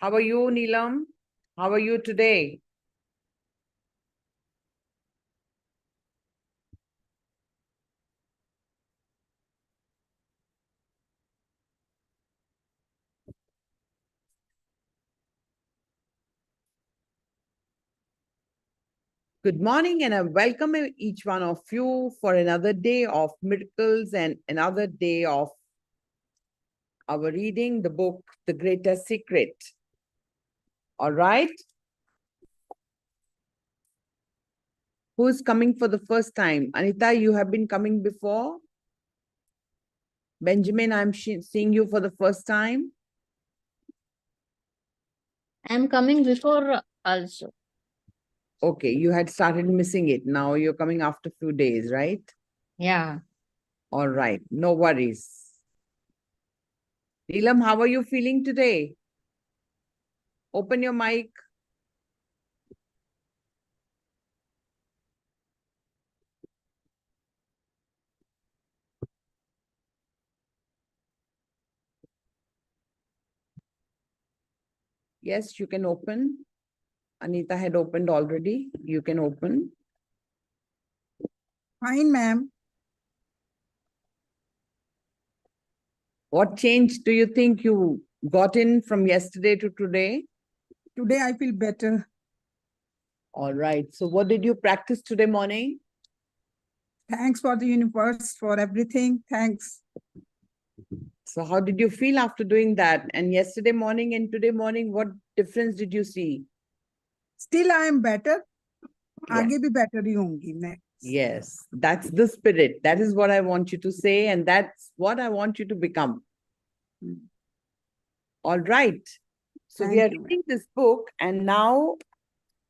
How are you, Neelam? How are you today? Good morning, and I welcome each one of you for another day of miracles and another day of our reading the book, The Greatest Secret. All right. Who's coming for the first time? Anita, you have been coming before? Benjamin, I'm seeing you for the first time. I'm coming before also. Okay, you had started missing it. Now you're coming after a few days, right? Yeah. All right, no worries. Neelam, how are you feeling today? Open your mic. Yes, you can open. Anita had opened already. You can open. Fine, ma'am. What change do you think you got in from yesterday to today? Today I feel better. All right. So what did you practice today morning? Thanks for the universe, for everything. Thanks. So how did you feel after doing that? And yesterday morning and today morning, what difference did you see? Still I am better. Yes. आगे भी better ही होंगी next. Yes, that's the spirit. That is what I want you to say, and that's what I want you to become. All right. So we are reading this book, and now,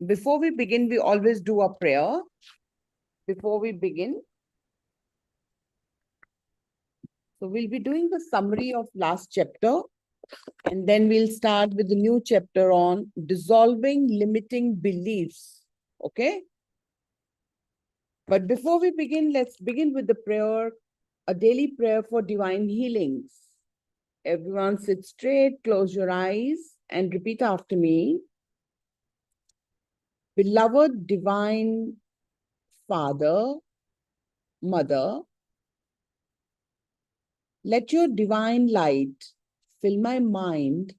before we begin, we always do a prayer. Before we begin, so we'll be doing the summary of last chapter, and then we'll start with the new chapter on dissolving limiting beliefs. Okay? But before we begin, let's begin with the prayer, a daily prayer for divine healings. Everyone sit straight, close your eyes, and repeat after me. Beloved divine Father, Mother, let your divine light fill my mind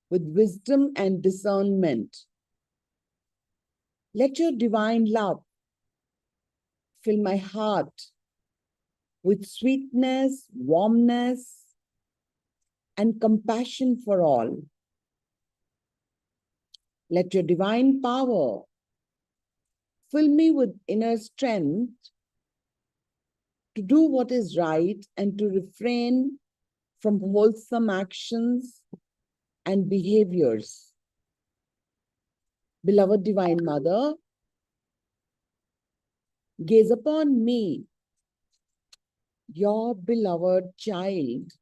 with wisdom and discernment. Let your divine love fill my heart with sweetness, warmness, and compassion for all. Let your divine power fill me with inner strength to do what is right and to refrain from wholesome actions and behaviors. Beloved Divine Mother, gaze upon me, your beloved child,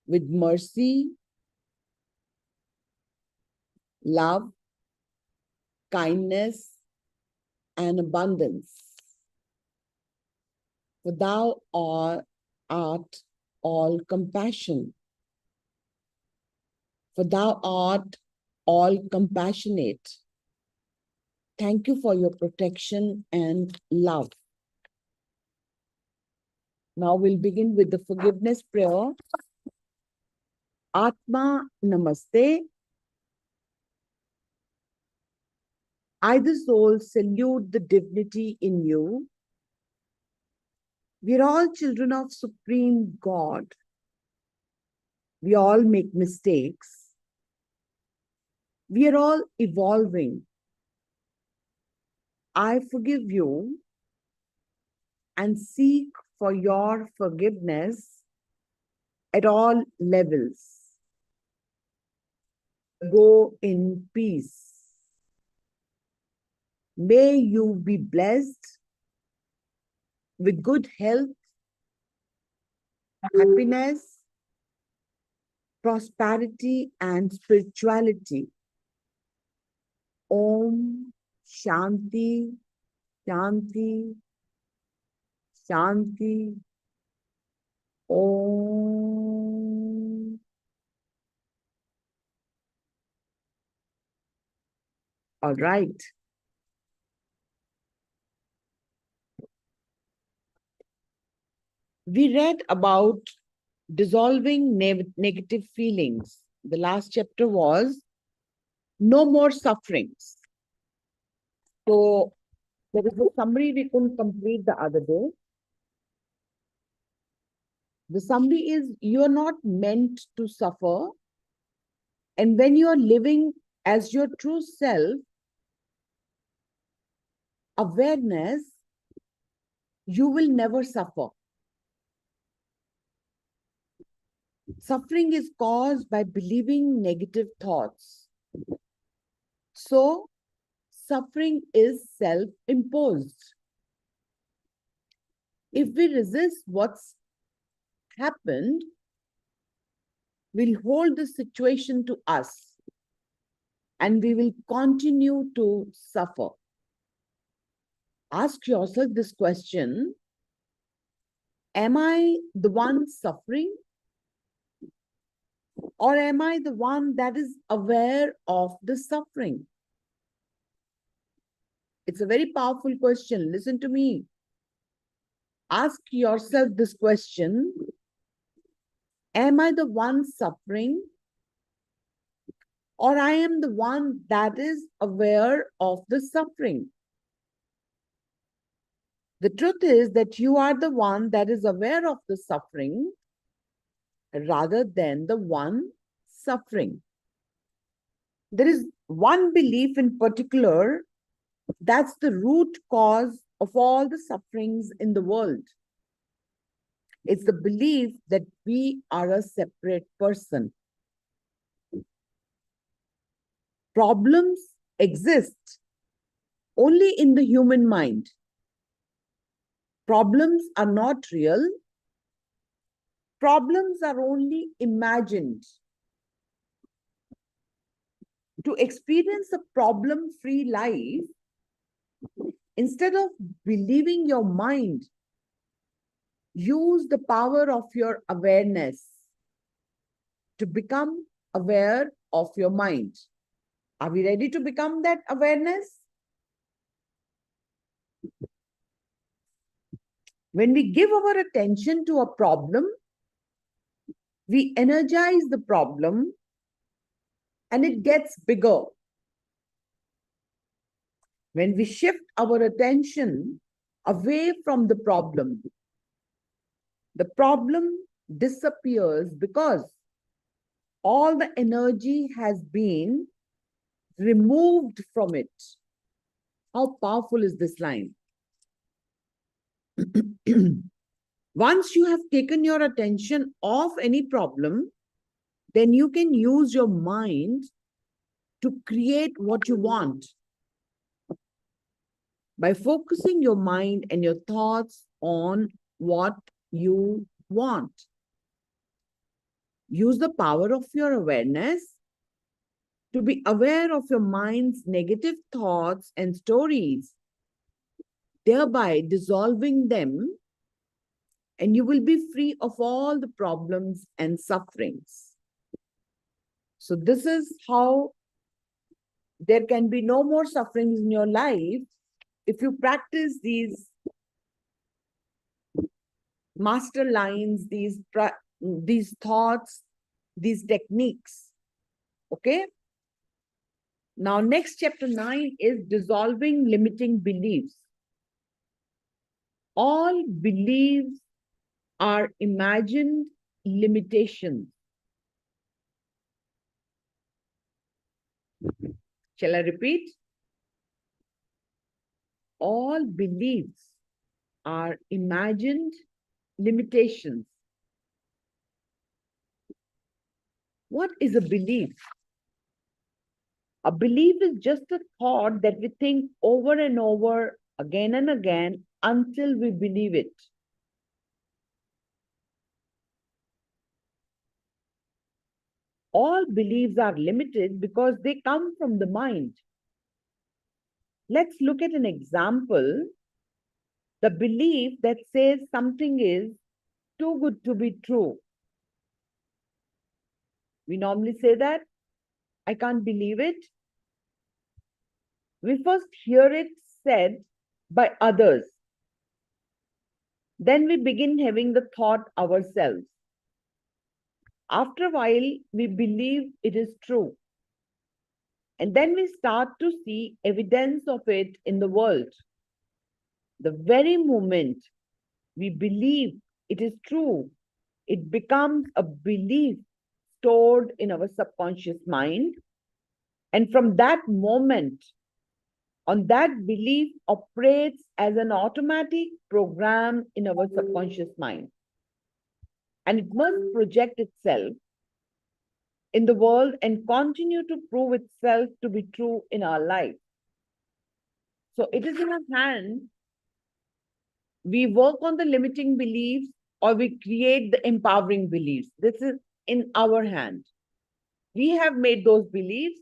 with mercy, love, kindness, and abundance. For thou art all compassion. For thou art all compassionate. Thank you for your protection and love. Now we'll begin with the forgiveness prayer. Atma Namaste. I, the soul, salute the divinity in you. We are all children of Supreme God. We all make mistakes. We are all evolving. I forgive you and seek for your forgiveness at all levels. Go in peace. May you be blessed with good health, happiness, prosperity, and spirituality. Om Shanti, Shanti, Shanti. Om. All right. We read about dissolving negative feelings. The last chapter was no more sufferings. So there is a summary we couldn't complete the other day. The summary is you are not meant to suffer. And when you are living as your true self, awareness, you will never suffer. Suffering is caused by believing negative thoughts. So, suffering is self-imposed. If we resist what's happened, we'll hold the situation to us and we will continue to suffer. Ask yourself this question: am I the one suffering? Or am I the one that is aware of the suffering? It's a very powerful question. Listen to me. Ask yourself this question: am I the one suffering? Or I am the one that is aware of the suffering? The truth is that you are the one that is aware of the suffering rather than the one suffering. There is one belief in particular that's the root cause of all the sufferings in the world. It's the belief that we are a separate person. Problems exist only in the human mind. Problems are not real. Problems are only imagined. To experience a problem-free life, instead of believing your mind, use the power of your awareness to become aware of your mind. Are we ready to become that awareness? When we give our attention to a problem, we energize the problem and it gets bigger. When we shift our attention away from the problem disappears because all the energy has been removed from it. How powerful is this line? Once you have taken your attention off any problem, then you can use your mind to create what you want. By focusing your mind and your thoughts on what you want. Use the power of your awareness to be aware of your mind's negative thoughts and stories, thereby dissolving them, and you will be free of all the problems and sufferings. So this is how there can be no more sufferings in your life if you practice these master lines, these thoughts, these techniques. Okay? Now, next chapter 9 is dissolving limiting beliefs. All beliefs are imagined limitations. Shall I repeat? All beliefs are imagined limitations. What is a belief? A belief is just a thought that we think over and over again and again until we believe it. All beliefs are limited because they come from the mind. Let's look at an example. The belief that says something is too good to be true. We normally say that, I can't believe it. We first hear it said by others. Then we begin having the thought ourselves. After a while, we believe it is true. And then we start to see evidence of it in the world. The very moment we believe it is true, it becomes a belief stored in our subconscious mind. And from that moment, on that belief operates as an automatic program in our subconscious mind. And it must project itself in the world and continue to prove itself to be true in our life. So it is in our hand. We work on the limiting beliefs or we create the empowering beliefs. This is in our hand. We have made those beliefs,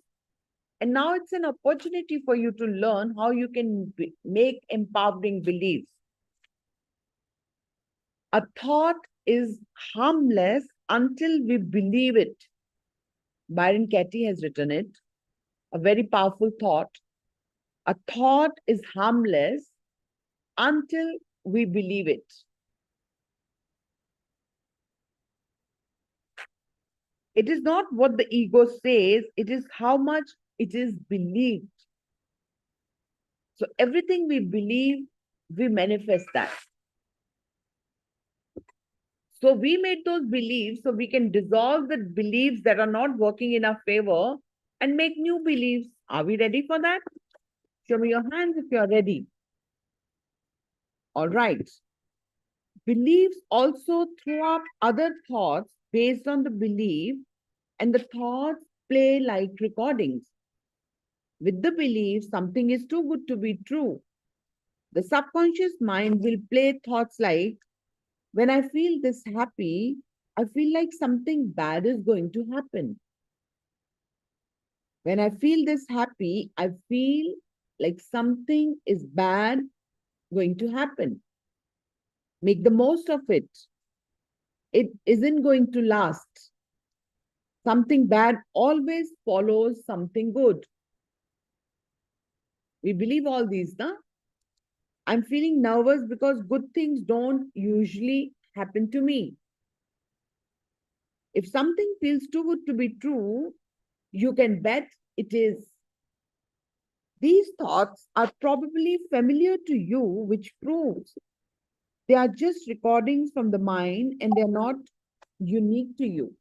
and now it's an opportunity for you to learn how you can make empowering beliefs. A thought is harmless until we believe it. Byron Katie has written it, a very powerful thought. A thought is harmless until we believe it. It is not what the ego says, it is how much it is believed. So everything we believe, we manifest that. So we made those beliefs so we can dissolve the beliefs that are not working in our favor and make new beliefs. Are we ready for that? Show me your hands if you're ready. All right. Beliefs also throw up other thoughts based on the belief, and the thoughts play like recordings. With the belief something is too good to be true, the subconscious mind will play thoughts like, when I feel this happy, I feel like something bad is going to happen. When I feel this happy, I feel like something is bad going to happen. Make the most of it. It isn't going to last. Something bad always follows something good. We believe all these, na? I'm feeling nervous because good things don't usually happen to me. If something feels too good to be true, you can bet it is. These thoughts are probably familiar to you, which proves they are just recordings from the mind and they're not unique to you.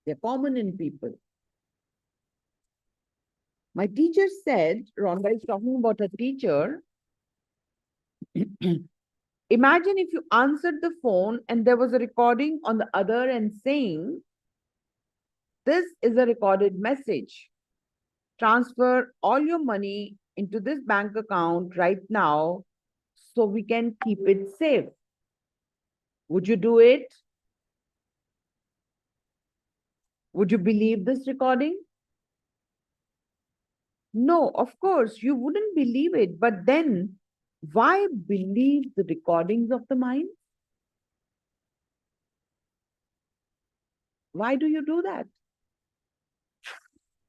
They're common in people. My teacher said, Rhonda is talking about a teacher. Imagine if you answered the phone and there was a recording on the other end saying, this is a recorded message. Transfer all your money into this bank account right now so we can keep it safe. Would you do it? Would you believe this recording? No, of course, you wouldn't believe it. But then, why believe the recordings of the mind? Why do you do that?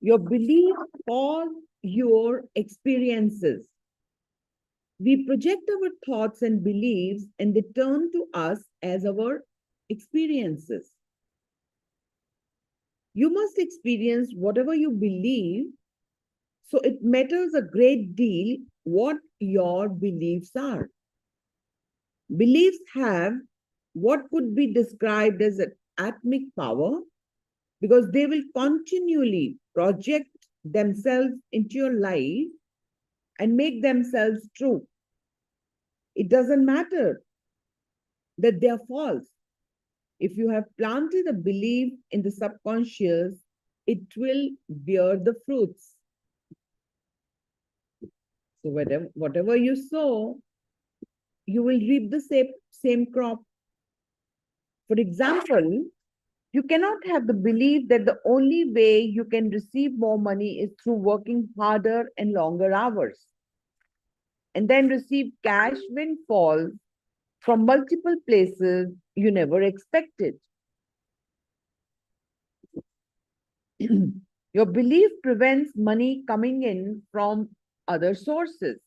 Your belief cause your experiences. We project our thoughts and beliefs and they turn to us as our experiences. You must experience whatever you believe, so it matters a great deal what your beliefs are. Beliefs have what could be described as an atomic power because they will continually project themselves into your life and make themselves true. It doesn't matter that they are false. If you have planted a belief in the subconscious, it will bear the fruits. So whatever you sow, you will reap the same crop. For example, you cannot have the belief that the only way you can receive more money is through working harder and longer hours, and then receive cash windfalls from multiple places you never expected. Your belief prevents money coming in from other sources.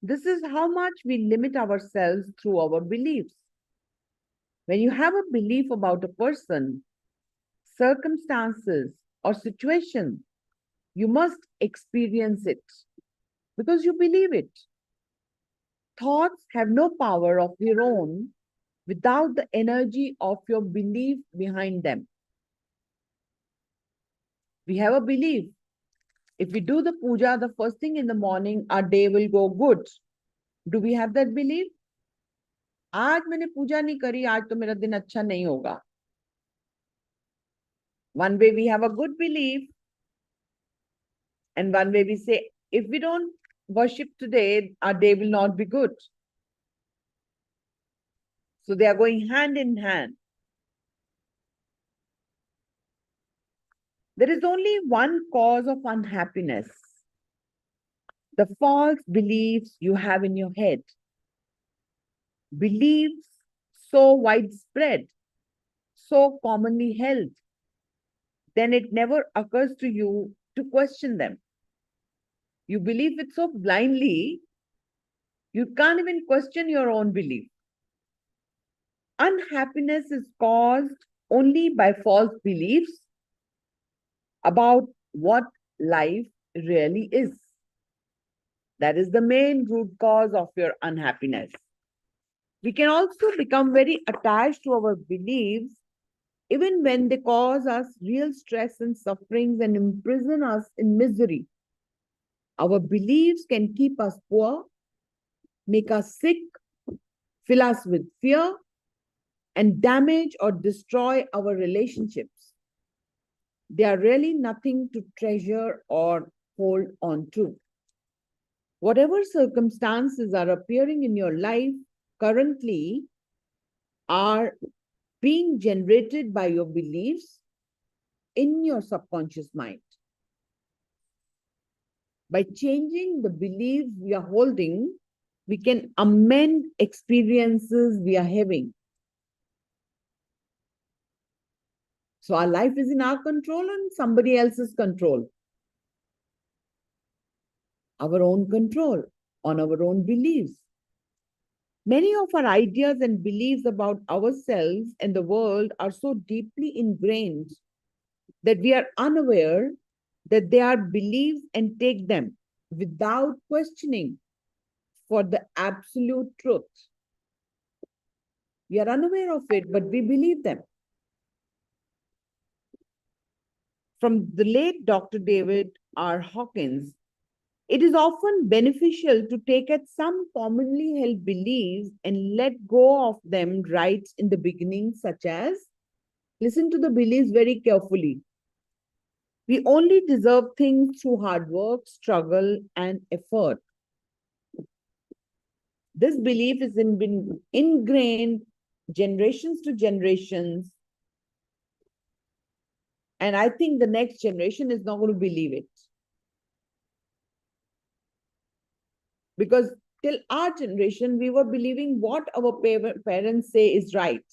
This is how much we limit ourselves through our beliefs. When you have a belief about a person, circumstances, or situation, you must experience it because you believe it. Thoughts have no power of their own without the energy of your belief behind them. We have a belief. If we do the puja the first thing in the morning, our day will go good. Do we have that belief? आज मैंने पूजा नहीं करी, आज तो मेरा दिन अच्छा नहीं होगा. One way we have a good belief, and one way we say, if we don't worship today, our day will not be good. So they are going hand in hand. There is only one cause of unhappiness: the false beliefs you have in your head. Beliefs so widespread, so commonly held, then it never occurs to you to question them. You believe it so blindly, you can't even question your own belief. Unhappiness is caused only by false beliefs about what life really is. That is the main root cause of your unhappiness. We can also become very attached to our beliefs even when they cause us real stress and sufferings and imprison us in misery. Our beliefs can keep us poor, make us sick, fill us with fear, and damage or destroy our relationships. They are really nothing to treasure or hold on to. Whatever circumstances are appearing in your life currently are being generated by your beliefs in your subconscious mind. By changing the beliefs we are holding, we can amend experiences we are having. So our life is in our control and somebody else's control. Our own control on our own beliefs. Many of our ideas and beliefs about ourselves and the world are so deeply ingrained that we are unaware that they are beliefs and take them without questioning for the absolute truth. We are unaware of it, but we believe them. From the late Dr. David R. Hawkins, it is often beneficial to take at some commonly held beliefs and let go of them right in the beginning, such as, listen to the beliefs very carefully. We only deserve things through hard work, struggle, and effort. This belief is been ingrained generations to generations. And I think the next generation is not going to believe it. Because till our generation, we were believing what our parents say is right.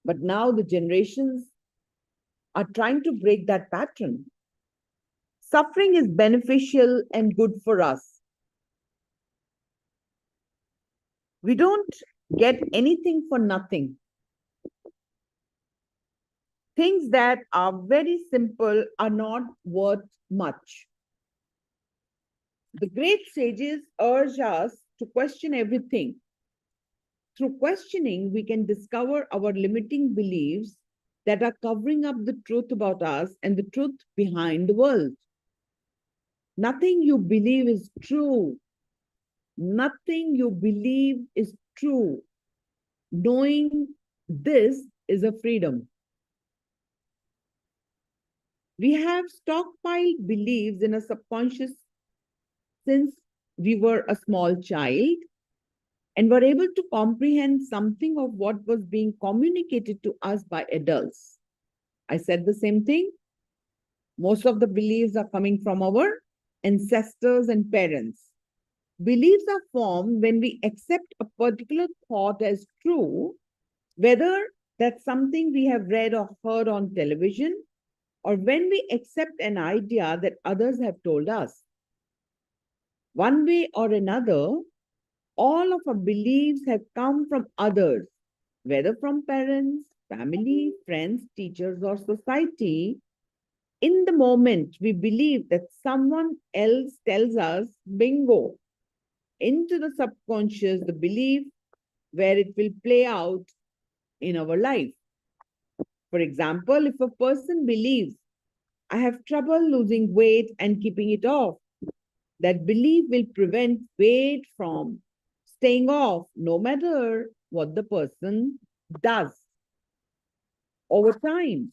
But now the generations are trying to break that pattern. Suffering is beneficial and good for us. We don't get anything for nothing. Things that are very simple are not worth much. The great sages urge us to question everything. Through questioning, we can discover our limiting beliefs that are covering up the truth about us and the truth behind the world. Nothing you believe is true. Nothing you believe is true. Knowing this is a freedom. We have stockpiled beliefs in a subconscious since we were a small child and were able to comprehend something of what was being communicated to us by adults. I said the same thing. Most of the beliefs are coming from our ancestors and parents. Beliefs are formed when we accept a particular thought as true, whether that's something we have read or heard on television, or when we accept an idea that others have told us. One way or another, all of our beliefs have come from others, whether from parents, family, friends, teachers, or society. In the moment we believe that someone else tells us, bingo, into the subconscious, the belief where it will play out in our life. For example, if a person believes, I have trouble losing weight and keeping it off, that belief will prevent weight from staying off, no matter what the person does. Over time,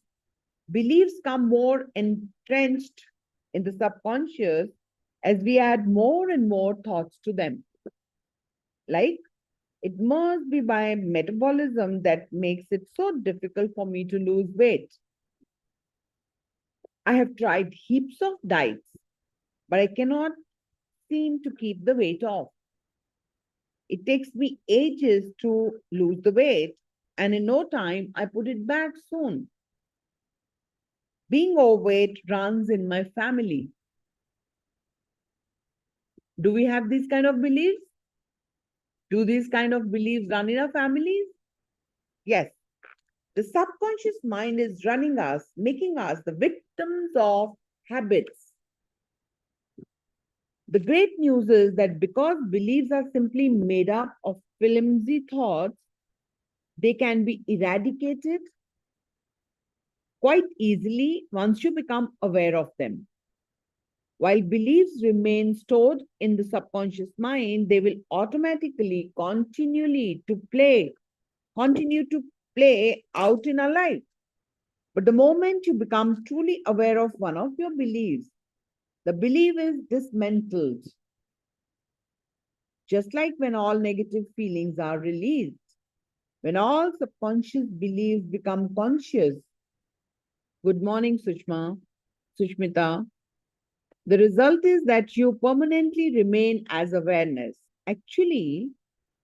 beliefs come more entrenched in the subconscious as we add more and more thoughts to them. Like, it must be my metabolism that makes it so difficult for me to lose weight. I have tried heaps of diets, but I cannot seem to keep the weight off. It takes me ages to lose the weight, and in no time, I put it back soon. Being overweight runs in my family. Do we have these kind of beliefs? Do these kind of beliefs run in our families? Yes. The subconscious mind is running us, making us the victims of habits. The great news is that because beliefs are simply made up of flimsy thoughts, they can be eradicated quite easily once you become aware of them. While beliefs remain stored in the subconscious mind, they will automatically continue to play out in our life. But the moment you become truly aware of one of your beliefs, the belief is dismantled. Just like when all negative feelings are released, when all subconscious beliefs become conscious. Good morning, Sushmita. The result is that you permanently remain as awareness. Actually,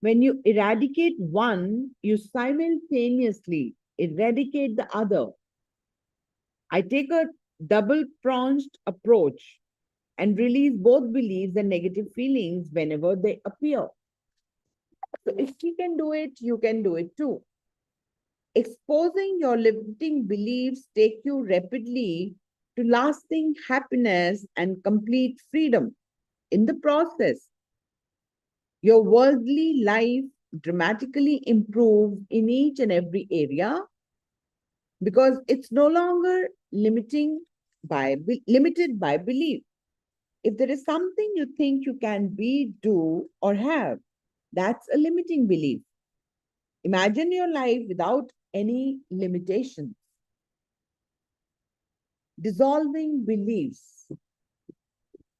when you eradicate one, you simultaneously eradicate the other. I take a double-pronged approach and release both beliefs and negative feelings whenever they appear. So if she can do it, you can do it too. Exposing your limiting beliefs take you rapidly to lasting happiness and complete freedom. In the process, your worldly life dramatically improves in each and every area because it's no longer limited by belief. If there is something you think you can be, do, or have, that's a limiting belief. Imagine your life without any limitations. Dissolving beliefs.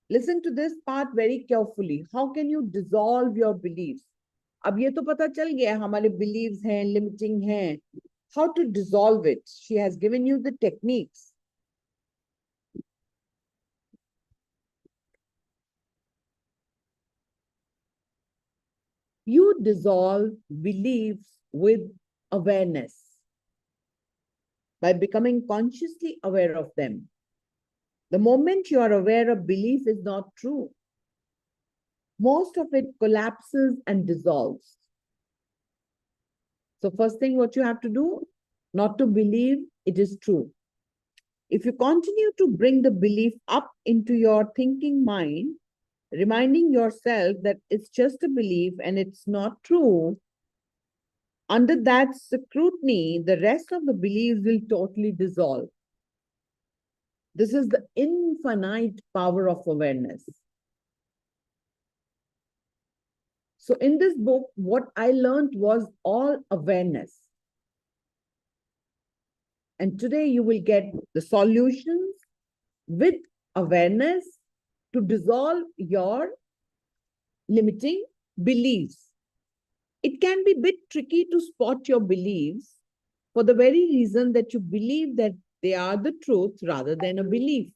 Listen to this part very carefully. How can you dissolve your beliefs? अब ये तो पता चल गया हमारे beliefs हैं, limiting हैं. How to dissolve it? She has given you the techniques. You dissolve beliefs with awareness by becoming consciously aware of them. The moment you are aware a belief is not true, most of it collapses and dissolves. So first thing what you have to do, not to believe it is true. If you continue to bring the belief up into your thinking mind, reminding yourself that it's just a belief and it's not true, under that scrutiny, the rest of the beliefs will totally dissolve. This is the infinite power of awareness. So in this book, what I learned was all awareness. And today you will get the solutions with awareness to dissolve your limiting beliefs. It can be a bit tricky to spot your beliefs for the very reason that you believe that they are the truth rather than a belief.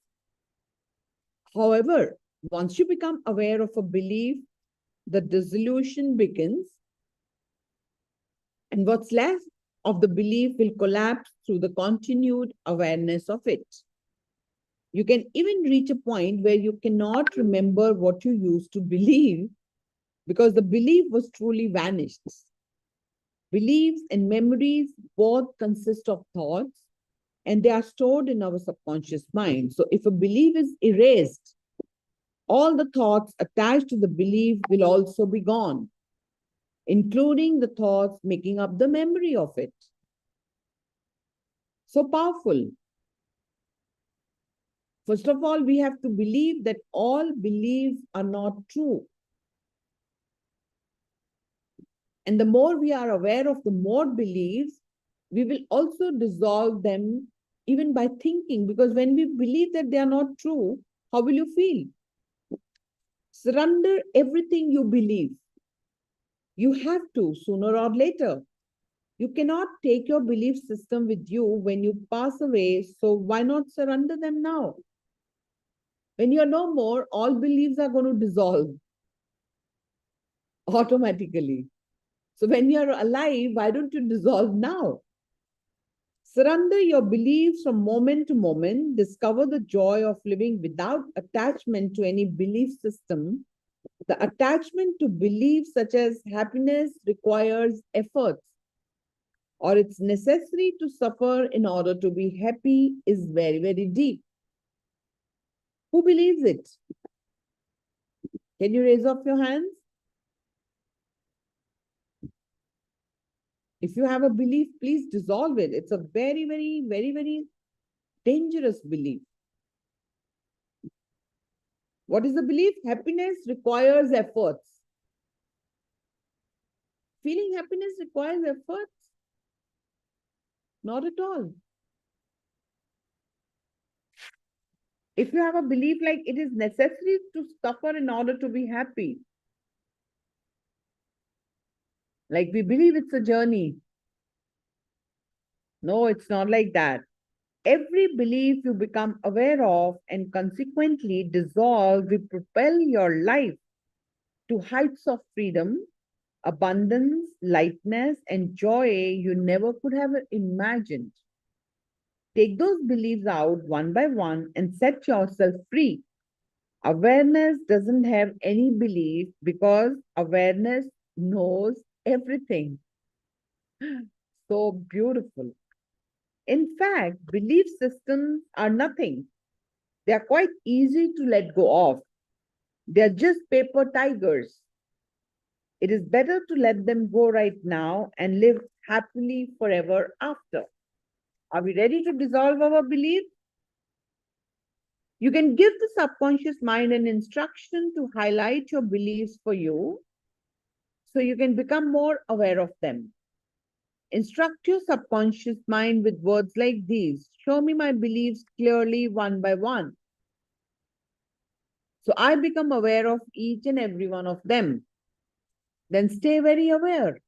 However, once you become aware of a belief, the dissolution begins, and what's left of the belief will collapse through the continued awareness of it. You can even reach a point where you cannot remember what you used to believe because the belief was truly vanished. Beliefs and memories both consist of thoughts and they are stored in our subconscious mind. So if a belief is erased, all the thoughts attached to the belief will also be gone, including the thoughts making up the memory of it. So powerful. First of all, we have to believe that all beliefs are not true. And the more we are aware of the more beliefs, we will also dissolve them even by thinking, because when we believe that they are not true, how will you feel? Surrender everything you believe. You have to sooner or later. You cannot take your belief system with you when you pass away, so why not surrender them now? When you're no more, all beliefs are going to dissolve automatically. So when you're alive, why don't you dissolve now? Surrender your beliefs from moment to moment. Discover the joy of living without attachment to any belief system. The attachment to beliefs such as happiness requires efforts, or it's necessary to suffer in order to be happy is very, very deep. Who believes it? Can you raise up your hands? If you have a belief, please dissolve it. It's a very, very, very, very dangerous belief. What is the belief? Happiness requires efforts. Feeling happiness requires efforts? Not at all. If you have a belief like it is necessary to suffer in order to be happy, like we believe it's a journey. No, it's not like that. Every belief you become aware of and consequently dissolve will propel your life to heights of freedom, abundance, lightness, and joy you never could have imagined. Take those beliefs out one by one and set yourself free. Awareness doesn't have any belief because awareness knows everything. So beautiful. In fact, belief systems are nothing. They are quite easy to let go of. They are just paper tigers. It is better to let them go right now and live happily forever after. Are we ready to dissolve our belief? You can give the subconscious mind an instruction to highlight your beliefs for you so you can become more aware of them. Instruct your subconscious mind with words like these. Show me my beliefs clearly one by one. So I become aware of each and every one of them. Then stay very aware.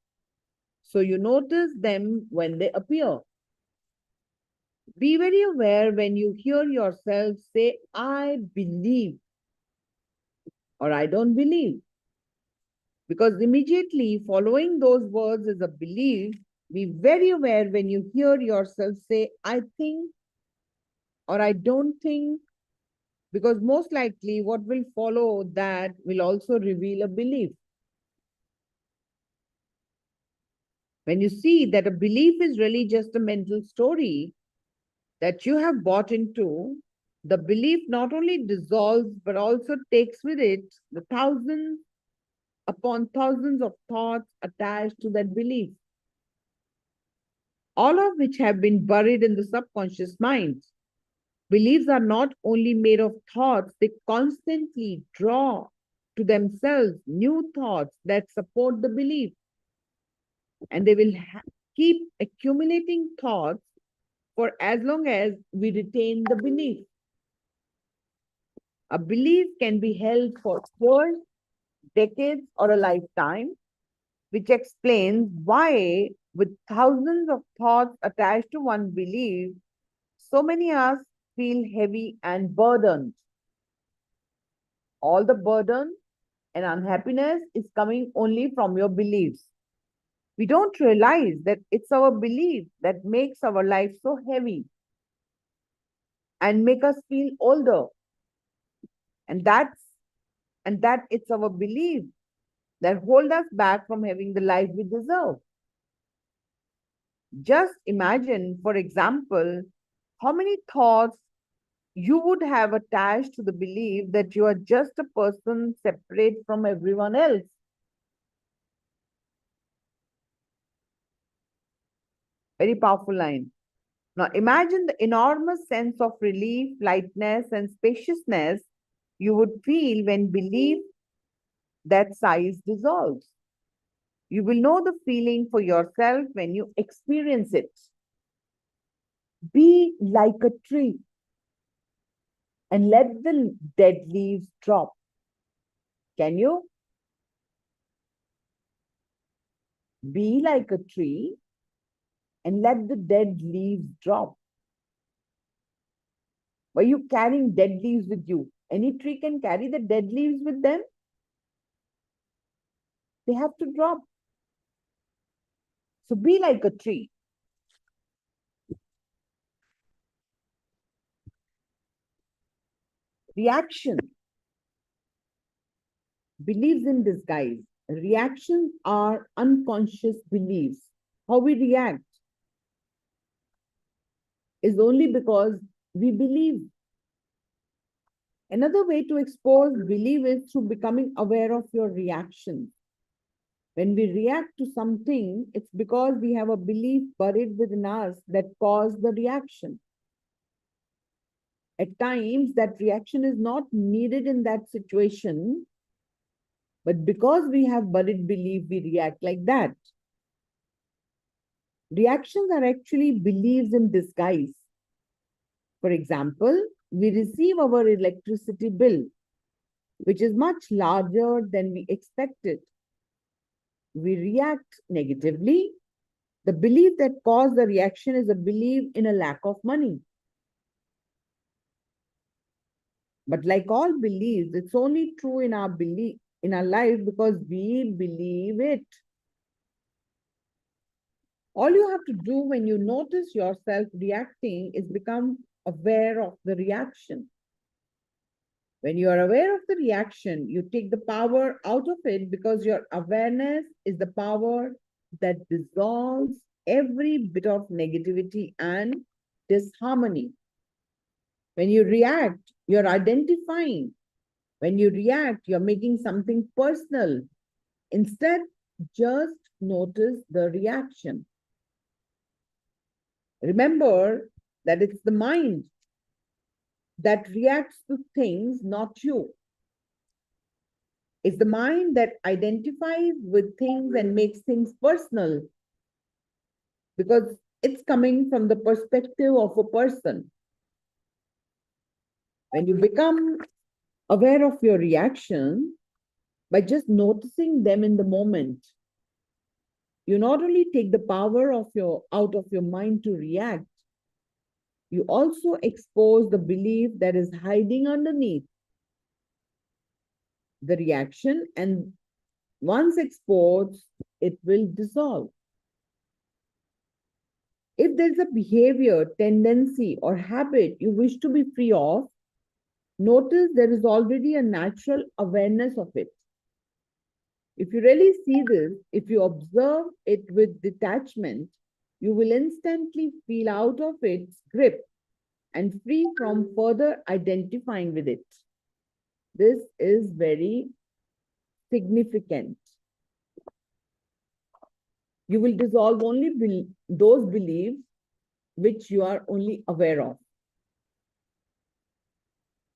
So you notice them when they appear. Be very aware when you hear yourself say, I believe or I don't believe. Because immediately following those words is a belief. Be very aware when you hear yourself say, I think or I don't think, because most likely what will follow that will also reveal a belief. When you see that a belief is really just a mental story that you have bought into, the belief not only dissolves but also takes with it the thousands upon thousands of thoughts attached to that belief, all of which have been buried in the subconscious mind. Beliefs are not only made of thoughts, they constantly draw to themselves new thoughts that support the belief. And they will keep accumulating thoughts for as long as we retain the belief. A belief can be held for years, decades, or a lifetime, which explains why, with thousands of thoughts attached to one belief, so many of us feel heavy and burdened. All the burden and unhappiness is coming only from your beliefs. We don't realize that it's our belief that makes our life so heavy. and make us feel older. And that it's our belief that hold us back from having the life we deserve. Just imagine, for example, how many thoughts you would have attached to the belief that you are just a person separate from everyone else. Very powerful line. Now imagine the enormous sense of relief, lightness, and spaciousness you would feel when belief that size dissolves. You will know the feeling for yourself when you experience it. Be like a tree and let the dead leaves drop. Can you? Be like a tree and let the dead leaves drop. Were you carrying dead leaves with you? Any tree can carry the dead leaves with them. They have to drop. So be like a tree. Reaction. Beliefs in disguise. Reactions are unconscious beliefs. How we react is only because we believe. Another way to expose belief is through becoming aware of your reactions. When we react to something, it's because we have a belief buried within us that caused the reaction. At times, that reaction is not needed in that situation, but because we have buried belief, we react like that. Reactions are actually beliefs in disguise. For example, we receive our electricity bill, which is much larger than we expected. We react negatively. The belief that caused the reaction is a belief in a lack of money. But like all beliefs, it's only true in our belief in our life because we believe it. All you have to do when you notice yourself reacting is become aware of the reaction. When you are aware of the reaction, you take the power out of it because your awareness is the power that dissolves every bit of negativity and disharmony. When you react, you're identifying. When you react, you're making something personal. Instead, just notice the reaction. Remember that it's the mind that reacts to things, not you. It's the mind that identifies with things and makes things personal because it's coming from the perspective of a person. When you become aware of your reaction by just noticing them in the moment, you not only take the power of out of your mind to react, you also expose the belief that is hiding underneath the reaction, and once exposed, it will dissolve. If there's a behavior, tendency, or habit you wish to be free of, notice there is already a natural awareness of it. If you really see this, if you observe it with detachment, you will instantly feel out of its grip and free from further identifying with it. This is very significant. You will dissolve only those beliefs which you are only aware of.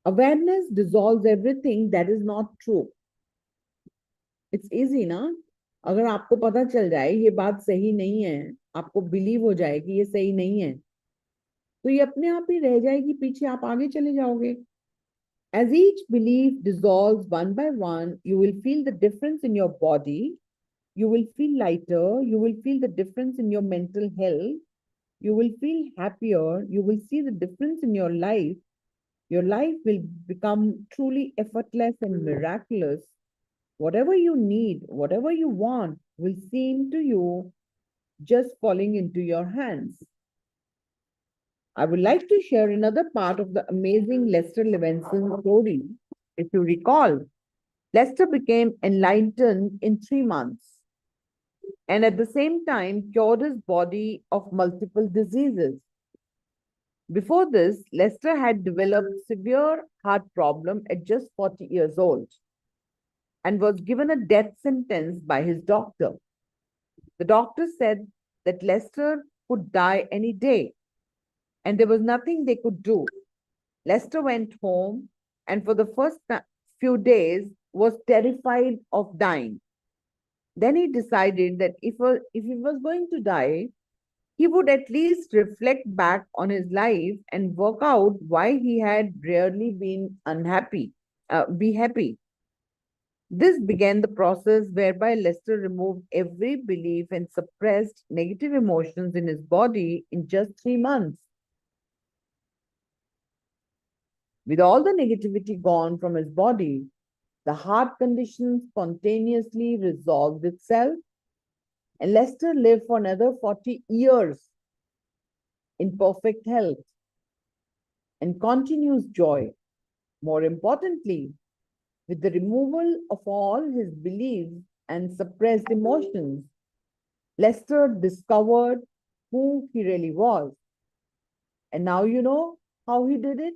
Awareness dissolves everything that is not true. It's easy, ना? अगर आपको पता चल जाए ये बात सही नहीं है, आपको बिलीव हो जाए कि ये सही नहीं है, तो ये अपने आप ही रह जाएगी पीछे, आप आगे चले जाओगे. As each belief dissolves one by one, you will feel the difference in your body. You will feel lighter. You will feel the difference in your mental health. You will feel happier. You will see the difference in your life. Your life will become truly effortless and miraculous. Whatever you need, whatever you want, will seem to you just falling into your hands. I would like to share another part of the amazing Lester Levinson story. If you recall, Lester became enlightened in 3 months and at the same time cured his body of multiple diseases. Before this, Lester had developed severe heart problem at just 40 years old and was given a death sentence by his doctor. The doctor said that Lester could die any day and there was nothing they could do. Lester went home and for the first few days was terrified of dying. Then he decided that if he was going to die, he would at least reflect back on his life and work out why he had rarely been be happy. This began the process whereby Lester removed every belief and suppressed negative emotions in his body in just 3 months. With all the negativity gone from his body, the heart condition spontaneously resolved itself, and Lester lived for another 40 years in perfect health and continuous joy. More importantly, with the removal of all his beliefs and suppressed emotions, Lester discovered who he really was. And now you know how he did it.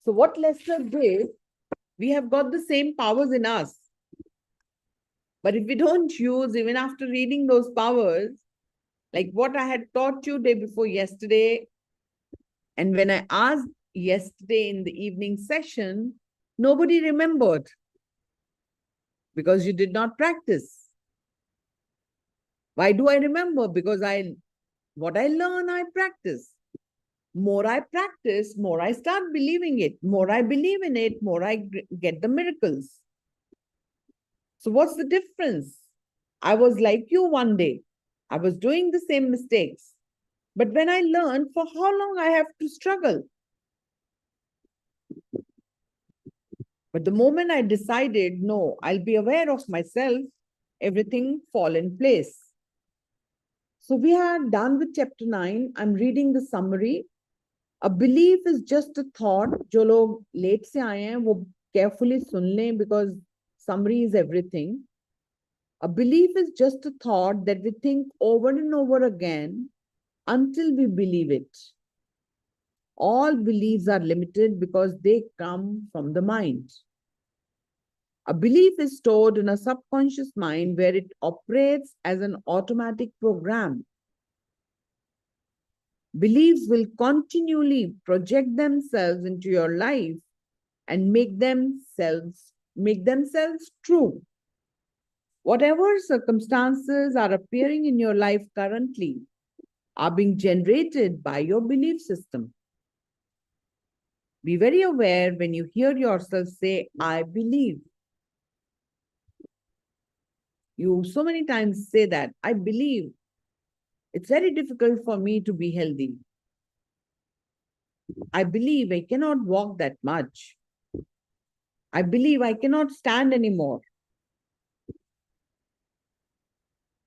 So, what Lester did, we have got the same powers in us. But if we don't use, even after reading those powers, like what I had taught you day before yesterday, and when I asked yesterday in the evening session, nobody remembered because you did not practice. Why do I remember? Because what I learn, I practice. More I practice, more I start believing it. More I believe in it, more I get the miracles. So what's the difference? I was like you one day. I was doing the same mistakes. But when I learned, for how long I have to struggle? But the moment I decided, no, I'll be aware of myself, everything fall in place. So we are done with chapter 9. I'm reading the summary. A belief is just a thought. जो लोग late से आए हैं वो carefully सुन लें because summary is everything. A belief is just a thought that we think over and over again until we believe it. All beliefs are limited because they come from the mind. A belief is stored in a subconscious mind where it operates as an automatic program. Beliefs will continually project themselves into your life and make themselves true. Whatever circumstances are appearing in your life currently are being generated by your belief system. Be very aware when you hear yourself say, I believe. You so many times say that, I believe. It's very difficult for me to be healthy. I believe I cannot walk that much. I believe I cannot stand anymore.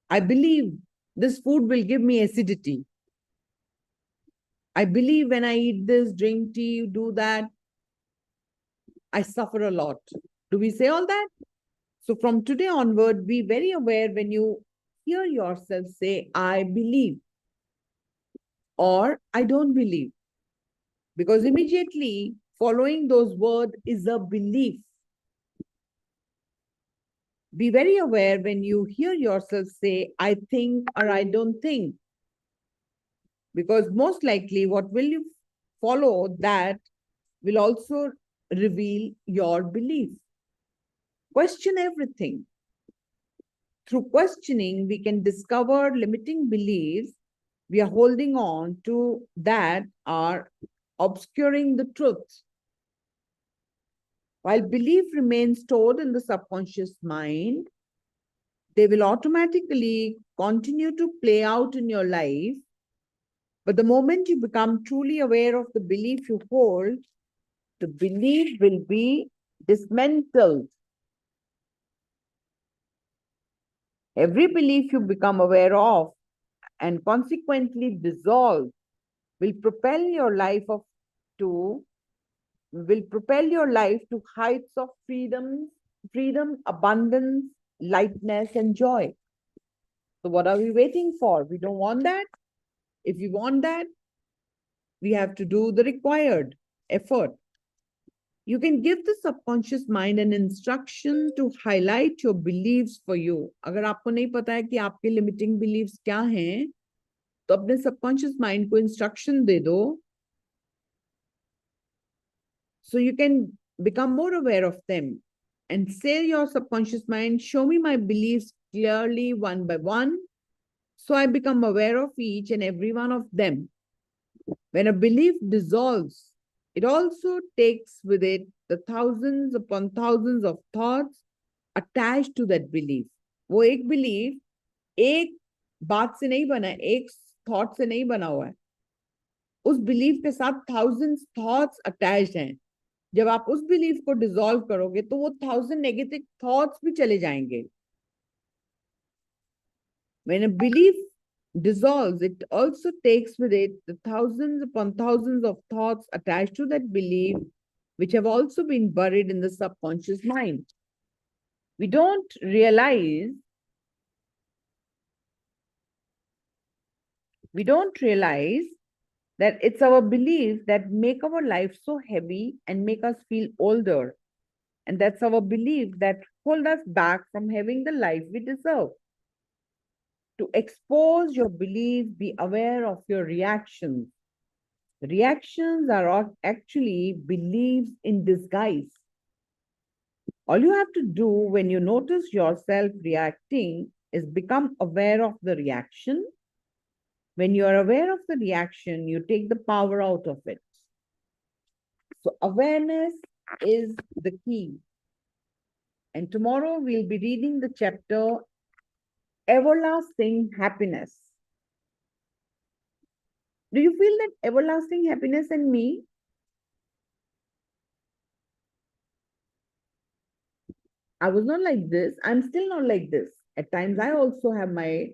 I believe this food will give me acidity. I believe when I eat this, drink tea, do that, I suffer a lot. Do we say all that? So from today onward, be very aware when you hear yourself say, I believe or I don't believe. Because immediately following those words is a belief. Be very aware when you hear yourself say, I think or I don't think. Because most likely what will you follow that will also reveal your belief. Question everything. Through questioning, we can discover limiting beliefs we are holding on to that are obscuring the truth. While belief remains stored in the subconscious mind, they will automatically continue to play out in your life. But the moment you become truly aware of the belief you hold, the belief will be dismantled. Every belief you become aware of and consequently dissolve will propel your life to heights of freedom, abundance, lightness, and joy. So what are we waiting for? We don't want that. If we want that, we have to do the required effort. You can give the subconscious mind an instruction to highlight your beliefs for you. अगर आपको नहीं पता है कि आपके limiting beliefs क्या हैं, तो अपने subconscious mind को instruction दे दो, so you can become more aware of them. And say your subconscious mind, show me my beliefs clearly one by one, so I become aware of each and every one of them. When a belief dissolves, it also takes with it the thousands upon thousands of thoughts attached to that belief. वो एक belief एक बात से नहीं बना है, एक thought से नहीं बना हुआ है. उस belief के साथ thousands thoughts attached हैं. जब आप उस belief को dissolve करोगे, तो वो 1000 negative thoughts भी चले जाएंगे. When a belief dissolves, it also takes with it the thousands upon thousands of thoughts attached to that belief, which have also been buried in the subconscious mind. We don't realize that it's our belief that make our life so heavy and make us feel older. And that's our belief that hold us back from having the life we deserve. To expose your belief, be aware of your reactions. Reactions are actually beliefs in disguise. All you have to do when you notice yourself reacting is become aware of the reaction. When you are aware of the reaction, you take the power out of it. So awareness is the key. And tomorrow we'll be reading the chapter Everlasting Happiness. Do you feel that everlasting happiness in me? I was not like this. I'm still not like this. At times, I also have my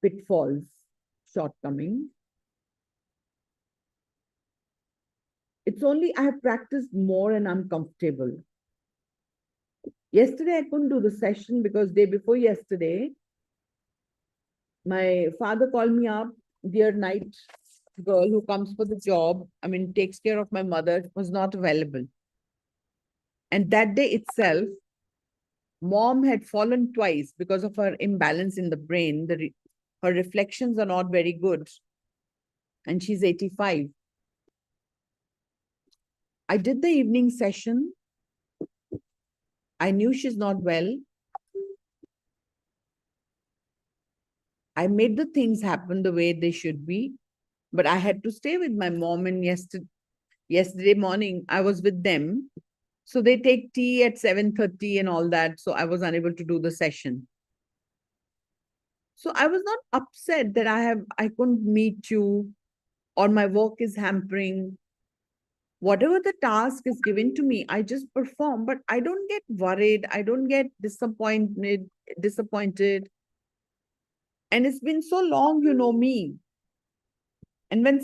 pitfalls, shortcomings. It's only I have practiced more and I'm comfortable. Yesterday, I couldn't do the session because day before yesterday, my father called me up. Dear night girl who comes for the job, takes care of my mother, was not available. And that day itself, mom had fallen twice because of her imbalance in the brain. Her reflections are not very good. And she's 85. I did the evening session. I knew she's not well. I made the things happen the way they should be. But I had to stay with my mom, and yesterday morning, I was with them. So they take tea at 7:30 and all that. So I was unable to do the session. So I was not upset that I couldn't meet you or my work is hampering. Whatever the task is given to me, I just perform, but I don't get worried. I don't get disappointed. And it's been so long, you know me. And when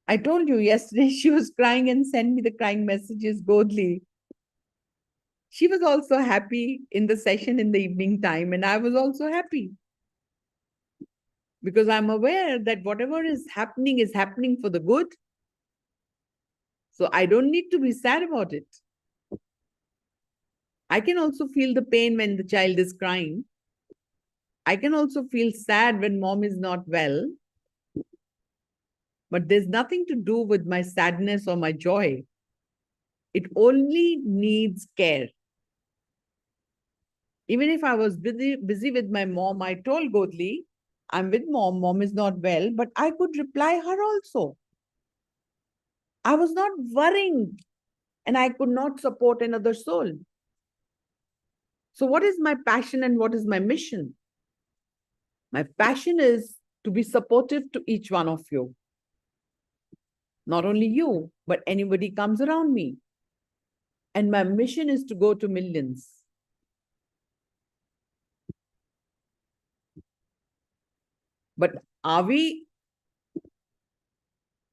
I told you yesterday, she was crying and sent me the crying messages, Godly. She was also happy in the session in the evening time, and I was also happy. Because I'm aware that whatever is happening for the good. So I don't need to be sad about it. I can also feel the pain when the child is crying. I can also feel sad when mom is not well. But there's nothing to do with my sadness or my joy. It only needs care. Even if I was busy with my mom, I told Godli, I'm with mom, mom is not well, but I could reply her also. I was not worrying and I could not support another soul. So what is my passion and what is my mission? My passion is to be supportive to each one of you. Not only you, but anybody comes around me. And my mission is to go to millions. But are we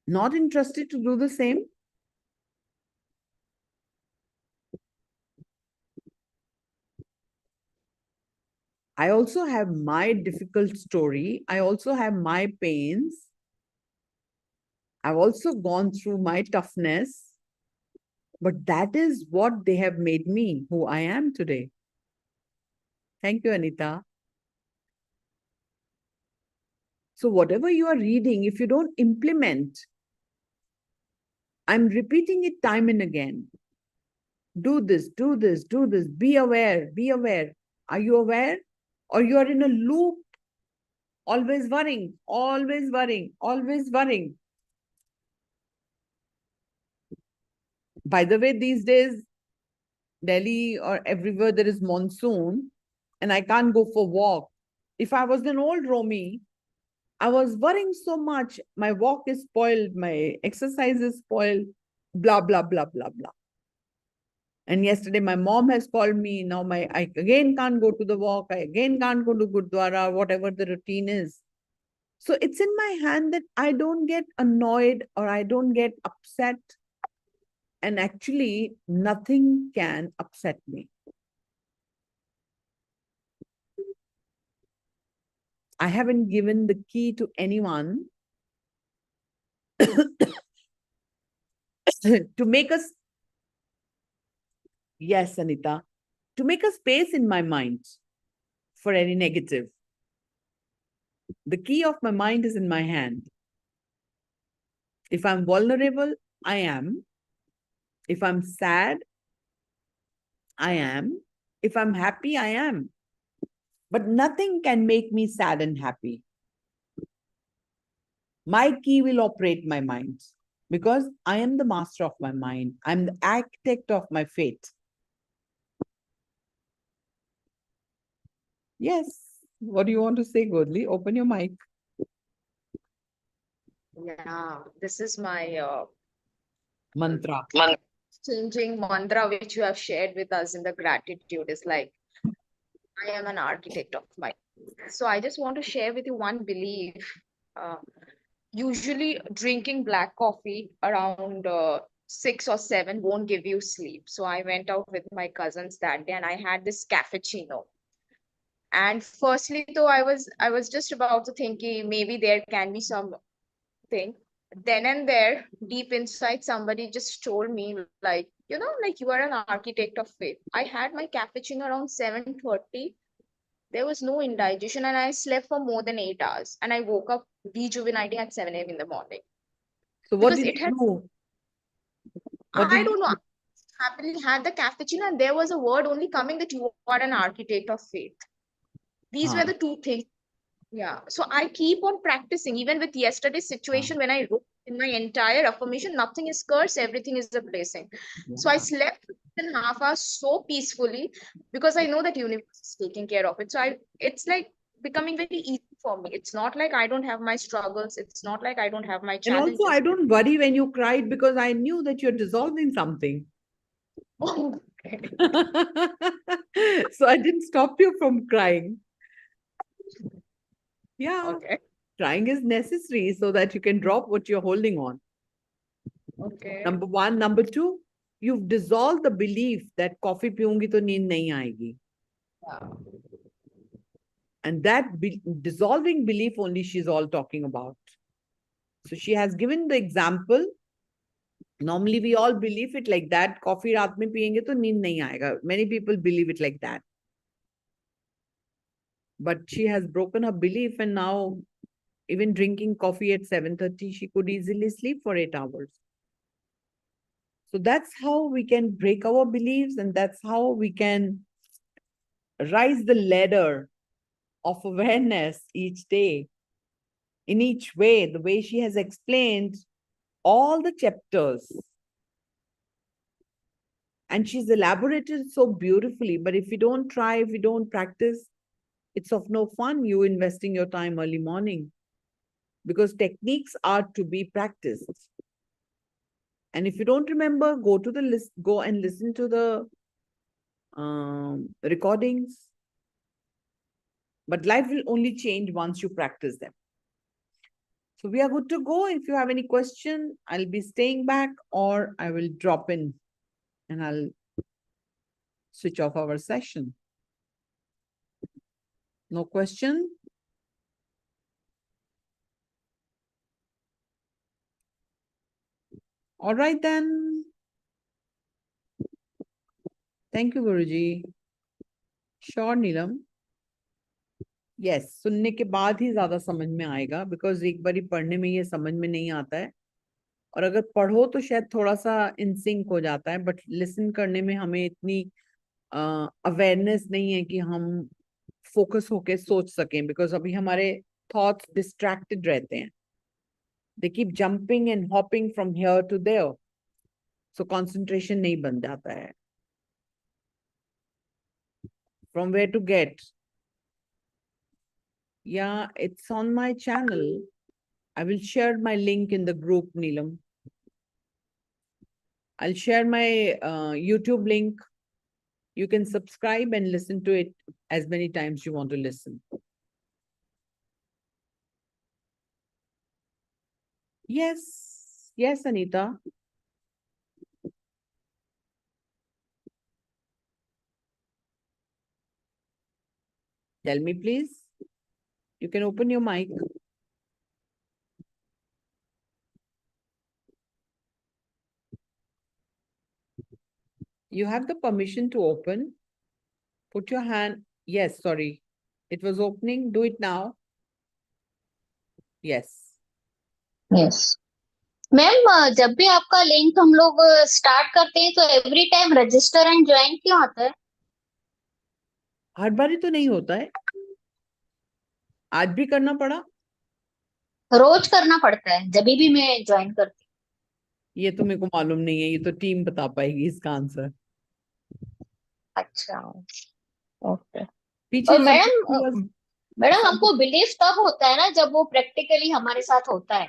not interested to do the same? I also have my difficult story. I also have my pains. I've also gone through my toughness. But that is what they have made me who I am today. Thank you, Anita. So whatever you are reading, if you don't implement, I'm repeating it time and again. Do this, do this, do this. Be aware, be aware. Are you aware? Or you are in a loop, always worrying, always worrying, always worrying. By the way, these days, Delhi or everywhere there is monsoon and I can't go for walk. If I was an old Romi, I was worrying so much. My walk is spoiled, my exercise is spoiled, blah, blah, blah, blah, blah. And yesterday my mom has called me. Now I again can't go to the walk. I again can't go to Gurdwara, whatever the routine is. So it's in my hand that I don't get annoyed or I don't get upset. And actually, nothing can upset me. I haven't given the key to anyone to make us, yes, Anita, to make a space in my mind for any negative. The key of my mind is in my hand. If I'm vulnerable, I am. If I'm sad, I am. If I'm happy, I am. But nothing can make me sad and happy. My key will operate my mind because I am the master of my mind. I'm the architect of my fate. Yes. What do you want to say, Godli? Open your mic. Yeah, this is my Mantra. changing mantra which you have shared with us in the gratitude is like, I am an architect of my. So I just want to share with you one belief. Uh, Usually, drinking black coffee around 6 or 7 won't give you sleep. So I went out with my cousins that day and I had this cappuccino. And firstly, though I was just about to think maybe there can be some thing. Then and there, deep inside, somebody just told me, like, like you are an architect of faith. I had my cappuccino around 7:30. There was no indigestion, and I slept for more than 8 hours. And I woke up rejuvenating at 7 a.m. in the morning. So what Because did it you had, do? What I did don't you know, I do? happily had the cappuccino, and there was a word only coming that you are an architect of faith. These were the two things. Yeah. So I keep on practicing. Even with yesterday's situation, when I wrote in my entire affirmation, nothing is curse, everything is a blessing. So I slept 6.5 hours so peacefully because I know that universe is taking care of it. So it's like becoming very easy for me. It's not like I don't have my struggles. It's not like I don't have my And also, challenges. I don't worry when you cried because I knew that you're dissolving something. Okay. So I didn't stop you from crying. Yeah, Okay. crying is necessary so that you can drop what you're holding on. Okay. Number one. Number two, you've dissolved the belief that coffee पीऊंगी तो नींद नहीं आएगी. Yeah. And that dissolving belief only she's all talking about. So she has given the example. Normally we all believe it like that. Coffee रात में पिएंगे तो नींद नहीं आएगा. Many people believe it like that. But she has broken her belief, and now even drinking coffee at 7:30, she could easily sleep for 8 hours. So that's how we can break our beliefs, and that's how we can rise the ladder of awareness each day. In each way, the way she has explained all the chapters. And she's elaborated so beautifully. But if we don't try, if we don't practice, it's of no fun you investing your time early morning, because techniques are to be practiced. And if you don't remember, go to the list, go and listen to the recordings. But life will only change once you practice them. So we are good to go. If you have any question, I'll be staying back or I will drop in and I'll switch off our session. No question? All right then. Thank you, Guruji. Sure, Neelam. Yes, सुनने के बाद ही ज्यादा समझ में आएगा, because एक बारी पढ़ने में ये समझ में नहीं आता है, और अगर पढ़ो तो शायद थोड़ा सा इनसिंक हो जाता है, बट लिसन करने में हमें इतनी अवेयरनेस नहीं है कि हम फोकस होके सोच सकें, बिकॉज अभी हमारे थॉट्स डिस्ट्रैक्टेड रहते हैं. They keep jumping and hopping from here to there, so concentration नहीं बन जाता है. From where to get? Yeah, it's on my channel. I will share my link in the group, Neelam. I'll share my YouTube link. You can subscribe and listen to it as many times you want to listen. Yes, yes, Anita. Tell me, please. You can open your mic. You have the permission to open. Put your hand. Yes, sorry. It was opening. Do it now. Yes. Yes ma'am, जब भी आपका link हम लोग start करते हैं तो every time register and join क्यों आता है? हर बारी तो नहीं होता है. आज भी करना पड़ा. रोज करना पड़ता है जब भी मैं ज्वाइन करती ये तो मेरे को मालूम नहीं है, ये तो टीम बता पाएगी इसका आंसर. हूँ. अच्छा, ओके. पीछे और सब मैडम हमको बिलीफ तब होता है ना जब वो प्रैक्टिकली हमारे साथ होता है.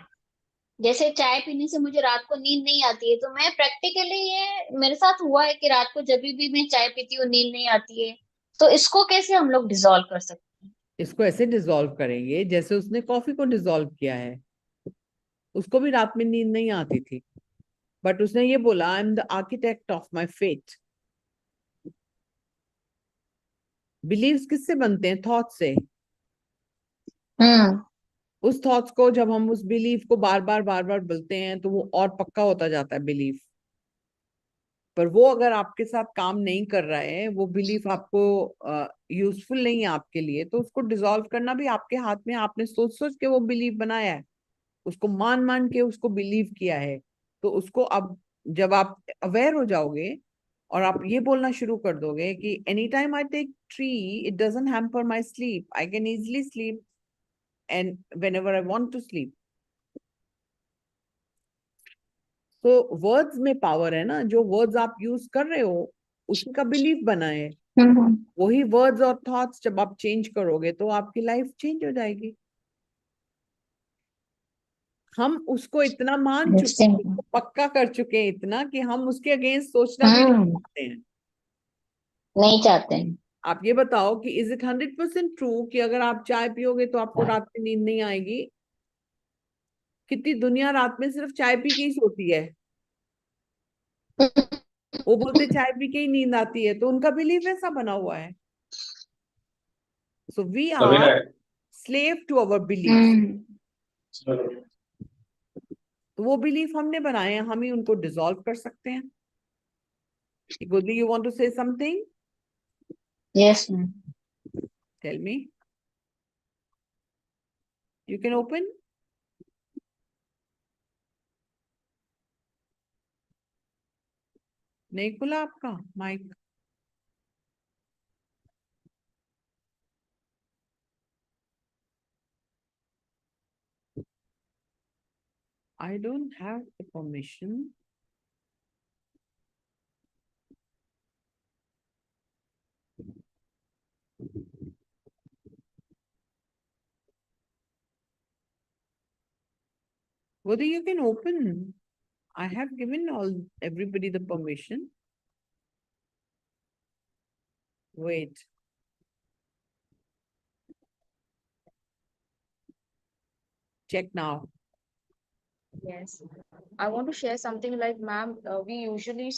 जैसे चाय पीने से मुझे रात को नींद नहीं आती है, तो मैं प्रैक्टिकली ये मेरे साथ हुआ है कि रात को जब भी मैं चाय पीती हूँ नींद नहीं आती है. तो इसको कैसे हम लोग डिसॉल्व कर सकते हैं? इसको ऐसे डिसॉल्व करेंगे जैसे उसने कॉफी को डिसॉल्व किया है. उसको भी रात में नींद नहीं आती थी, बट उसने ये बोला, I am the architect of my fate. Believes किससे बनते हैं? थॉट से. हम्म. उस थॉट्स को जब हम उस बिलीफ को बार बार बोलते हैं तो वो और पक्का होता जाता है बिलीफ. पर वो अगर आपके साथ काम नहीं कर रहा है, वो बिलीफ आपको यूजफुल नहीं है आपके लिए, तो उसको डिसॉल्व करना भी आपके हाथ में. आपने सोच सोच के वो बिलीफ बनाया है, उसको मान मान के उसको बिलीव किया है. तो उसको अब जब आप अवेयर हो जाओगे और आप ये बोलना शुरू कर दोगे कि any time I take tree it doesn't hamper my sleep, I can easily sleep and whenever I want to sleep. तो वर्ड्स में पावर है ना. जो वर्ड्स आप यूज कर रहे हो उसी का बिलीफ बना है. हम्म. वही वर्ड्स और थॉट्स जब आप चेंज करोगे तो आपकी लाइफ चेंज हो जाएगी. हम उसको इतना मान चुके हैं, उसको पक्का कर चुके हैं इतना कि हम उसके अगेंस्ट सोचना भी नहीं चाहते हैं. नहीं चाहते हैं. आप ये बताओ कि इज इट 100% ट्रू कि अगर आप चाय पियोगे तो आपको रात में नींद नहीं आएगी? कितनी दुनिया रात में सिर्फ चाय पी के ही सोती है. वो बोलते चाय पी के ही नींद आती है, तो उनका बिलीफ ऐसा बना हुआ है. So we are slave to our belief. तो वो बिलीफ हमने बनाए हैं, हम ही उनको डिसॉल्व कर सकते हैं. Godi, you want to say something? Yes ma'am. Tell me. You can open. नहीं खुला आपका mic? I don't have the permission. Whether you can open. I have given everybody the permission. Wait. Check now. Yes. I want to share something like, ma'am, we usually,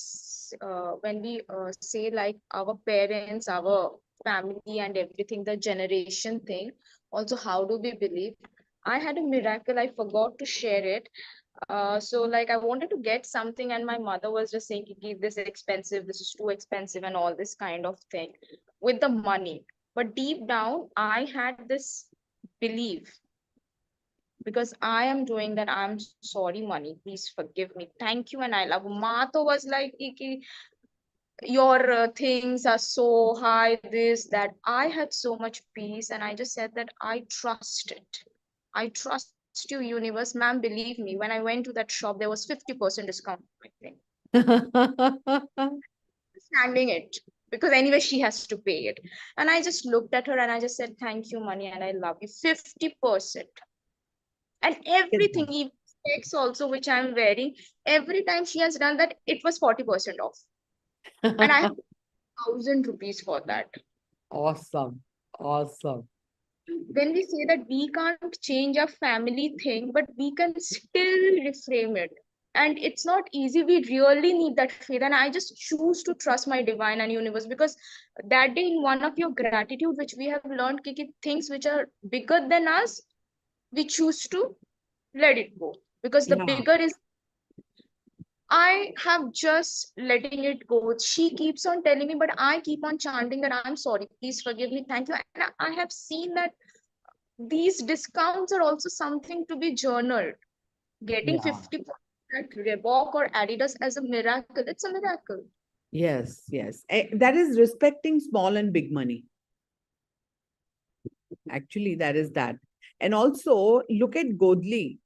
when we say like our parents, our family and everything, the generation thing, also how do we believe? I had a miracle, I forgot to share it. So like I wanted to get something and my mother was just saying, "Kiki, this is expensive, this is too expensive and all this kind of thing with the money. But deep down, I had this belief because I am doing that. I'm sorry, money. Please forgive me. Thank you. And I love Ma to was like, "Kiki, your things are so high, this, that." I had so much peace. And I just said that I trust it. I trust you, universe. Ma'am, believe me. When I went to that shop, there was 50% discount, I think. Standing it. Because anyway, she has to pay it. And I just looked at her and I just said, "Thank you, money, and I love you." 50%. And Get everything, even specs also, which I'm wearing, every time she has done that, it was 40% off. And I have that. 1,000 rupees for that. Awesome. Awesome. When we say that we can't change our family thing, but we can still reframe it. And it's not easy. We really need that faith. And I just choose to trust my divine and universe, because that day in one of your gratitude, which we have learned, Kiki, things which are bigger than us, we choose to let it go, because the Yeah. bigger is, I have just letting it go. She keeps on telling me, but I keep on chanting that I'm sorry, please forgive me, thank you. And I have seen that these discounts are also something to be journaled. Getting Yeah. 50% at Reebok or Adidas as a miracle, it's a miracle. Yes. Yes. That is respecting small and big money. Actually, that is that. And also, look at Godli.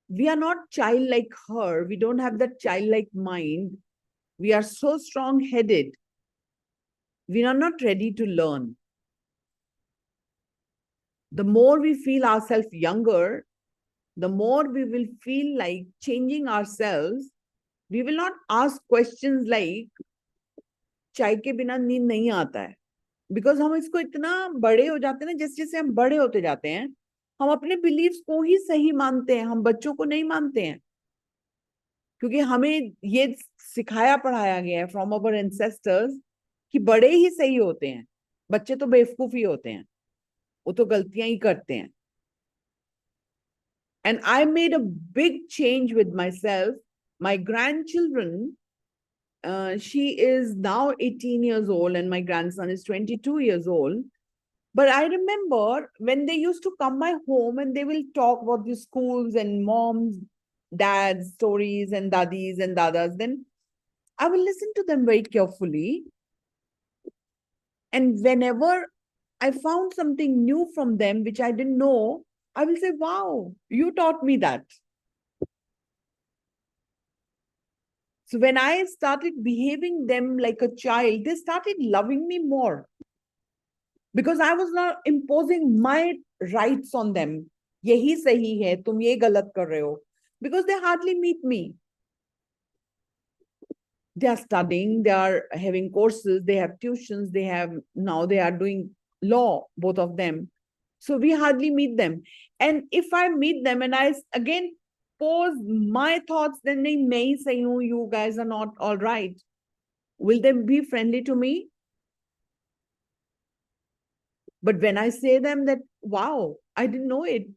We are not child like her. We don't have that childlike mind. We are so strong headed. We are not ready to learn. The more we feel ourselves younger, the more we will feel like changing ourselves. We will not ask questions like, चाय के बिना नींद नहीं आता है, because हम इसको इतना बड़े हो जाते हैं ना, जैसे जैसे हम बड़े होते जाते हैं, हम अपने बिलीव्स को ही सही मानते हैं, हम बच्चों को नहीं मानते हैं, क्योंकि हमें ये सिखाया पढ़ाया गया है फ्रॉम अवर एंसेस्टर्स कि बड़े ही सही होते हैं, बच्चे तो बेवकूफ ही होते हैं, वो तो गलतियां ही करते हैं. And I made a big change with myself. My grandchildren, she is now 18 years old and my grandson is 22 years old. But I remember when they used to come my home and they will talk about the schools and moms, dads, stories and dadis and dadas, then I will listen to them very carefully. And whenever I found something new from them, which I didn't know, I will say, wow, you taught me that. So when I started behaving them like a child, they started loving me more because I was not imposing my rights on them. यही सही है, तुम ये गलत कर रहे हो. Because they hardly meet me. They are studying, they are having courses, they have tuitions, now they are doing law, both of them. So we hardly meet them. And if I meet them and I again pose my thoughts, then they may say, oh, you guys are not all right. Will they be friendly to me? But when I say them that, wow, I didn't know it,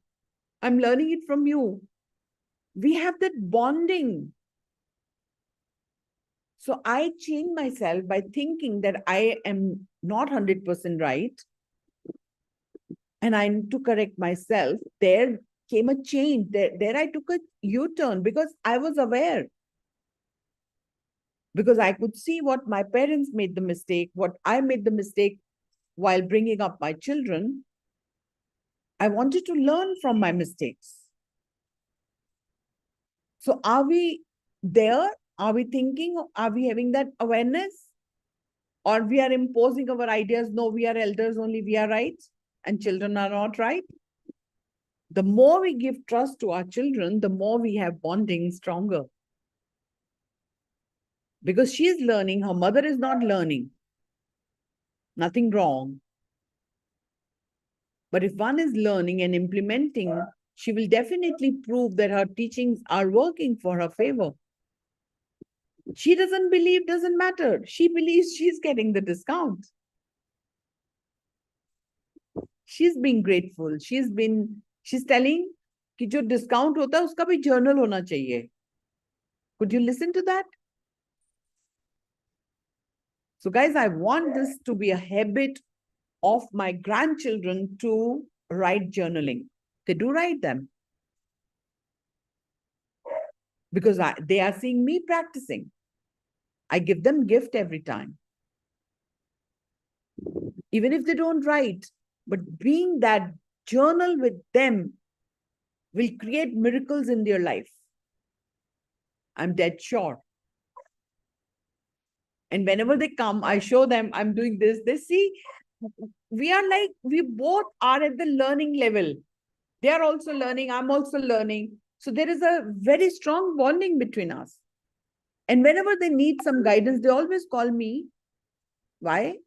I'm learning it from you, we have that bonding. So I change myself by thinking that I am not 100% right. And I need to correct myself. There came a change. There I took a U-turn because I was aware. Because I could see what my parents made the mistake, what I made the mistake while bringing up my children. I wanted to learn from my mistakes. So are we there? Are we thinking? Are we having that awareness? Or we are imposing our ideas? No, we are elders, only we are right, and children are not right. The more we give trust to our children, the more we have bonding stronger. Because she is learning, her mother is not learning. Nothing wrong. But if one is learning and implementing, she will definitely prove that her teachings are working for her favor. She doesn't believe, doesn't matter. She believes she's getting the discount. She's being grateful. She's telling कि जो discount होता है उसका भी journal होना चाहिए. Could you listen to that? So guys, I want this to be a habit of my grandchildren to write journaling. They do write them. Because they are seeing me practicing. I give them gift every time. Even if they don't write, but being that journal with them will create miracles in their life. I'm dead sure. And whenever they come, I show them I'm doing this. They see we both are at the learning level. They are also learning. I'm also learning. So there is a very strong bonding between us. And whenever they need some guidance, they always call me. Why?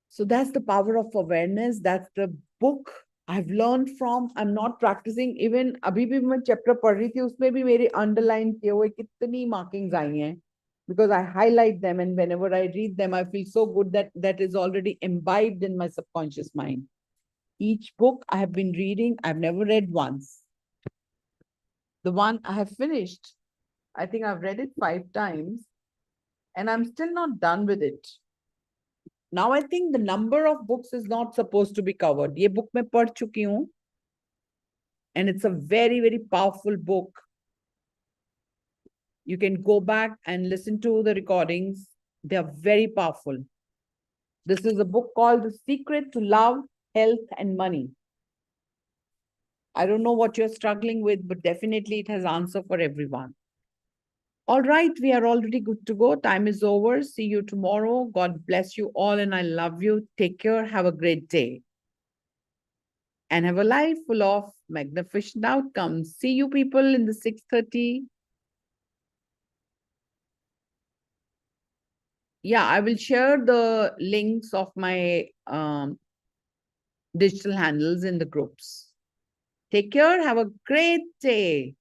So that's the power of awareness. That's the book I've learned from. I'm not practicing. Even अभी भी मैं chapter पढ़ रही थी, उसमें भी मेरे underline किए हुए कितनी markings आई हैं. Because I highlight them, and whenever I read them, I feel so good that that is already imbibed in my subconscious mind. Each book I have been reading, I've never read once. The one I have finished, I think I've read it 5 times, and I'm still not done with it. Now I think the number of books is not supposed to be covered. ये book मैं पढ़ चुकी हूँ, and it's a very, very powerful book. You can go back and listen to the recordings. They are very powerful. This is a book called The Secret to Love, Health, and Money. I don't know what you're struggling with, but definitely it has answer for everyone. All right, we are already good to go. Time is over. See you tomorrow. God bless you all, and I love you. Take care. Have a great day. And have a life full of magnificent outcomes. See you people in the 6:30. Yeah, I will share the links of my digital handles in the groups. Take care. Have a great day.